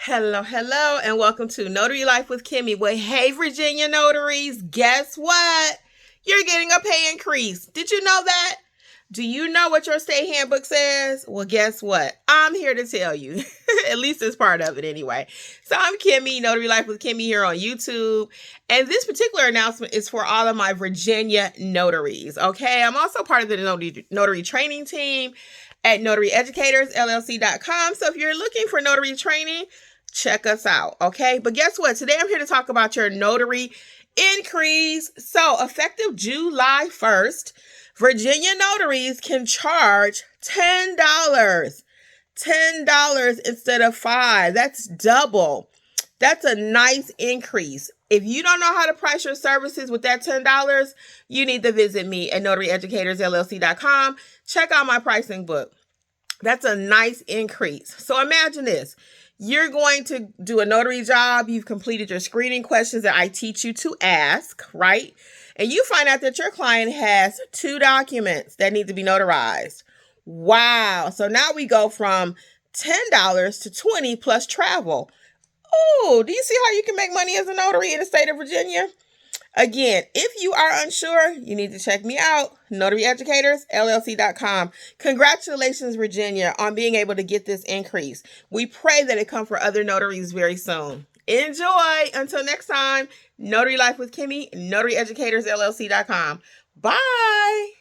Hello, and welcome to Notary Life with Kimmy. Well, hey, Virginia notaries, guess what? You're getting a pay increase. Did you know that? Do you know what your state handbook says? Well, guess what? I'm here to tell you. At least it's part of it anyway. So I'm Kimmy, Notary Life with Kimmy here on YouTube. And this particular announcement is for all of my Virginia notaries, okay? I'm also part of the notary training team at NotaryEducatorsLLC.com. So if you're looking for notary training, check us out, okay? But guess what? Today I'm here to talk about your notary increase. So effective July 1st, Virginia notaries can charge $10. $10 instead of $5. That's double. That's a nice increase. If you don't know how to price your services with that $10, you need to visit me at NotaryEducatorsLLC.com. Check out my pricing book. That's a nice increase. So imagine this. You're going to do a notary job. You've completed your screening questions that I teach you to ask, right? And you find out that your client has 2 documents that need to be notarized. Wow. So now we go from $10 to $20 plus travel. Oh, do you see how you can make money as a notary in the state of Virginia? Again, if you are unsure, you need to check me out, NotaryEducatorsLLC.com. Congratulations, Virginia, on being able to get this increase. We pray that it comes for other notaries very soon. Enjoy. Until next time, Notary Life with Kimmy, NotaryEducatorsLLC.com. Bye.